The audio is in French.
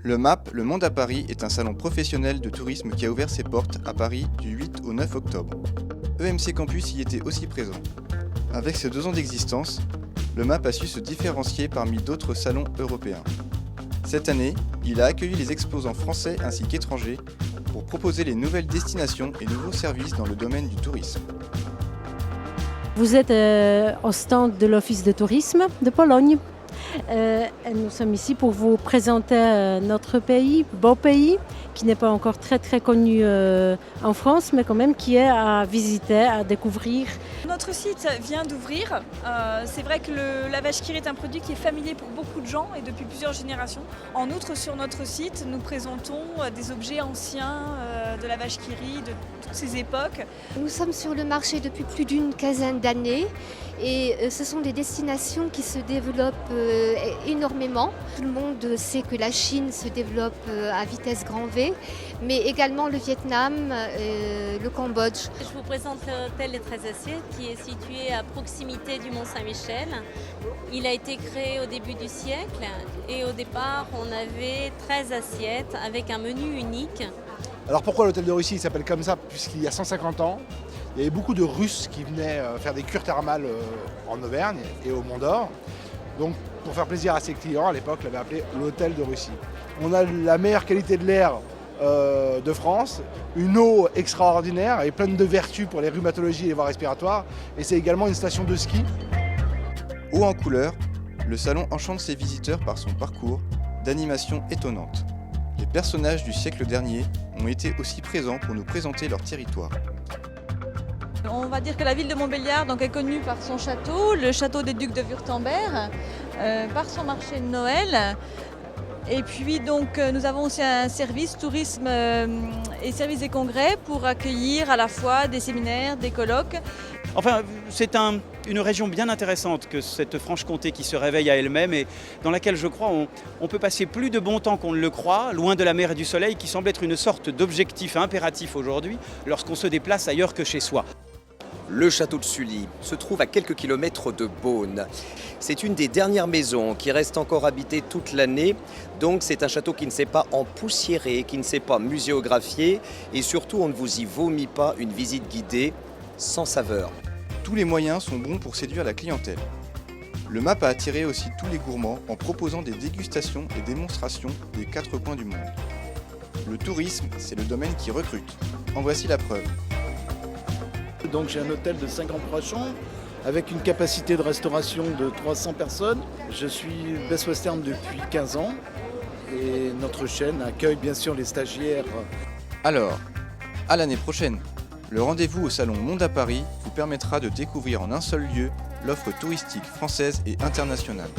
Le MAP, le Monde à Paris, est un salon professionnel de tourisme qui a ouvert ses portes à Paris du 8 au 9 octobre. EMC Campus y était aussi présent. Avec ses 2 ans d'existence, le MAP a su se différencier parmi d'autres salons européens. Cette année, il a accueilli les exposants français ainsi qu'étrangers pour proposer les nouvelles destinations et nouveaux services dans le domaine du tourisme. Vous êtes au stand de l'Office de tourisme de Pologne. Nous sommes ici pour vous présenter notre pays, beau pays, qui n'est pas encore très connu en France, mais quand même qui est à visiter, à découvrir. Notre site vient d'ouvrir. C'est vrai que la vache qui rit est un produit qui est familier pour beaucoup de gens et depuis plusieurs générations. En outre, sur notre site, nous présentons des objets anciens de la vache qui rit, de toutes ces époques. Nous sommes sur le marché depuis plus d'une quinzaine d'années et ce sont des destinations qui se développent énormément. Tout le monde sait que la Chine se développe à vitesse grand V, mais également le Vietnam, le Cambodge. Je vous présente l'hôtel Les 13 Assiettes qui est situé à proximité du Mont Saint-Michel. Il a été créé au début du siècle et au départ on avait 13 assiettes avec un menu unique. Alors pourquoi l'hôtel de Russie s'appelle comme ça? Puisqu'il y a 150 ans, il y avait beaucoup de Russes qui venaient faire des cures thermales en Auvergne et au Mont d'Or. Donc pour faire plaisir à ses clients, à l'époque, l'avait appelé l'hôtel de Russie. On a la meilleure qualité de l'air de France, une eau extraordinaire et pleine de vertus pour les rhumatologies et les voies respiratoires. Et c'est également une station de ski. Haut en couleur, le salon enchante ses visiteurs par son parcours d'animation étonnante. Les personnages du siècle dernier ont été aussi présents pour nous présenter leur territoire. On va dire que la ville de Montbéliard est connue par son château, le château des Ducs de Wurtemberg, par son marché de Noël. Et puis nous avons aussi un service tourisme et service des congrès pour accueillir à la fois des séminaires, des colloques. Enfin, c'est une région bien intéressante que cette Franche-Comté qui se réveille à elle-même et dans laquelle je crois on peut passer plus de bon temps qu'on ne le croit, loin de la mer et du soleil qui semble être une sorte d'objectif impératif aujourd'hui lorsqu'on se déplace ailleurs que chez soi. Le château de Sully se trouve à quelques kilomètres de Beaune. C'est une des dernières maisons qui reste encore habitée toute l'année. Donc c'est un château qui ne s'est pas empoussiéré, qui ne s'est pas muséographié et surtout on ne vous y vomit pas une visite guidée sans saveur. Tous les moyens sont bons pour séduire la clientèle. Le MAP a attiré aussi tous les gourmands en proposant des dégustations et démonstrations des 4 coins du monde. Le tourisme, c'est le domaine qui recrute. En voici la preuve. Donc j'ai un hôtel de 53 chambres avec une capacité de restauration de 300 personnes. Je suis Best Western depuis 15 ans et notre chaîne accueille bien sûr les stagiaires. Alors, à l'année prochaine. Le rendez-vous au salon Monde à Paris vous permettra de découvrir en un seul lieu l'offre touristique française et internationale.